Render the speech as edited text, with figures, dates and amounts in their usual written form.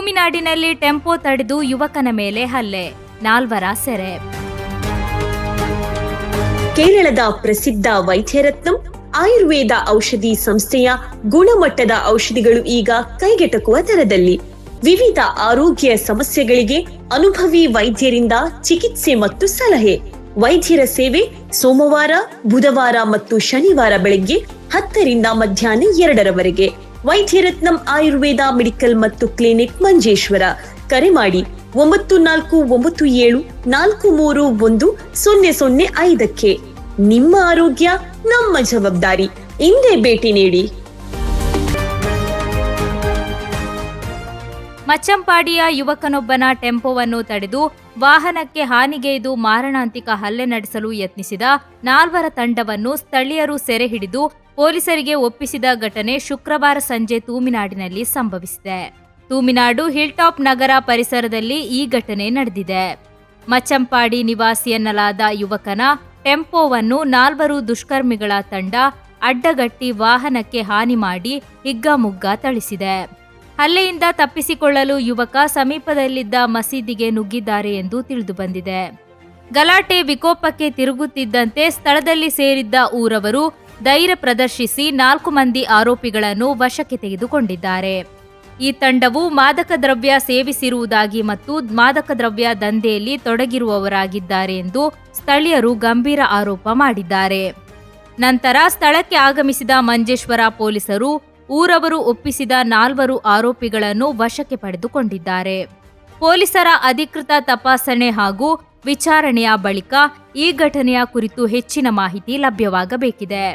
ತೂಮಿನಾಡಿನಲ್ಲಿ tempo ತಡೆದು ಯುವಕನ ಮೇಲೆ ಹಲ್ಲೆ, 4 ಸೆರೆ. ಕೇರಳದ ಪ್ರಸಿದ್ಧ ವೈದ್ಯರತ್ನಂ ಆಯುರ್ವೇದ ಔಷಧಿ ಸಂಸ್ಥೆಯ ಗುಣಮಟ್ಟದ ಔಷಧಿಗಳು ಈಗ ಕೈಗೆಟಕುವ ದರದಲ್ಲಿ. ವಿವಿಧ ಆರೋಗ್ಯ ಸಮಸ್ಯೆಗಳಿಗೆ ಅನುಭವಿ ವೈದ್ಯರಿಂದ ಚಿಕಿತ್ಸೆ ಮತ್ತು ಸಲಹೆ. ವೈದ್ಯರ ಸೇವೆ ಸೋಮವಾರ, ಬುಧವಾರ ಮತ್ತು ಶನಿವಾರ ಬೆಳಗ್ಗೆ 10ರಿಂದ ಮಧ್ಯಾಹ್ನ 2ರವರೆಗೆ. ವೈದ್ಯರತ್ನಂ ಆಯುರ್ವೇದ ಮೆಡಿಕಲ್ ಮತ್ತು ಕ್ಲಿನಿಕ್ ಮಂಜೇಶ್ವರ. ಕರೆ ಮಾಡಿ 9497431005. ನಿಮ್ಮ ಆರೋಗ್ಯ ನಮ್ಮ ಜವಾಬ್ದಾರಿ. ಇಂದೇ ಭೇಟಿ ನೀಡಿ. ಮಚ್ಚಂಪಾಡಿಯ ಯುವಕನೊಬ್ಬನ ಟೆಂಪೋವನ್ನು ತಡೆದು ವಾಹನಕ್ಕೆ ಹಾನಿಗೈದು ಮಾರಣಾಂತಿಕ ಹಲ್ಲೆ ನಡೆಸಲು ಯತ್ನಿಸಿದ 4 ತಂಡವನ್ನು ಸ್ಥಳೀಯರು ಸೆರೆ ಹಿಡಿದು ಪೊಲೀಸರಿಗೆ ಒಪ್ಪಿಸಿದ ಘಟನೆ ಶುಕ್ರವಾರ ಸಂಜೆ ತೂಮಿನಾಡಿನಲ್ಲಿ ಸಂಭವಿಸಿದೆ. ತೂಮಿನಾಡು ಹಿಲ್ಟಾಪ್ ನಗರ ಪರಿಸರದಲ್ಲಿ ಈ ಘಟನೆ ನಡೆದಿದೆ. ಮಚ್ಚಂಪಾಡಿ ನಿವಾಸಿಯನ್ನಲಾದ ಯುವಕನ ಟೆಂಪೋವನ್ನು 4 ದುಷ್ಕರ್ಮಿಗಳ ತಂಡ ಅಡ್ಡಗಟ್ಟಿ ವಾಹನಕ್ಕೆ ಹಾನಿ ಮಾಡಿ ಹಿಗ್ಗಾಮುಗ್ಗ ಥಳಿಸಿದೆ. ಹಲ್ಲೆಯಿಂದ ತಪ್ಪಿಸಿಕೊಳ್ಳಲು ಯುವಕ ಸಮೀಪದಲ್ಲಿದ್ದ ಮಸೀದಿಗೆ ನುಗ್ಗಿದ್ದಾರೆ ಎಂದು ತಿಳಿದುಬಂದಿದೆ. ಗಲಾಟೆ ವಿಕೋಪಕ್ಕೆ ತಿರುಗುತ್ತಿದ್ದಂತೆ ಸ್ಥಳದಲ್ಲಿ ಸೇರಿದ್ದ ಊರವರು ಧೈರ್ಯ ಪ್ರದರ್ಶಿಸಿ 4 ಮಂದಿ ಆರೋಪಿಗಳನ್ನು ವಶಕ್ಕೆ ತೆಗೆದುಕೊಂಡಿದ್ದಾರೆ. ಈ ತಂಡವು ಮಾದಕ ದ್ರವ್ಯ ಸೇವಿಸಿರುವುದಾಗಿ ಮತ್ತು ಮಾದಕ ದ್ರವ್ಯ ದಂಧೆಯಲ್ಲಿ ತೊಡಗಿರುವವರಾಗಿದ್ದಾರೆ ಎಂದು ಸ್ಥಳೀಯರು ಗಂಭೀರ ಆರೋಪ ಮಾಡಿದ್ದಾರೆ. ನಂತರ ಸ್ಥಳಕ್ಕೆ ಆಗಮಿಸಿದ ಮಂಜೇಶ್ವರ ಪೊಲೀಸರು ಊರವರು ಒಪ್ಪಿಸಿದ 4 ಆರೋಪಿಗಳನ್ನು ವಶಕ್ಕೆ ಪಡೆದುಕೊಂಡಿದ್ದಾರೆ. ಪೊಲೀಸರ ಅಧಿಕೃತ ತಪಾಸಣೆ ಹಾಗೂ ವಿಚಾರಣೆಯ ಬಳಿಕ ಈ ಘಟನೆಯ ಕುರಿತು ಹೆಚ್ಚಿನ ಮಾಹಿತಿ ಲಭ್ಯವಾಗಬೇಕಿದೆ.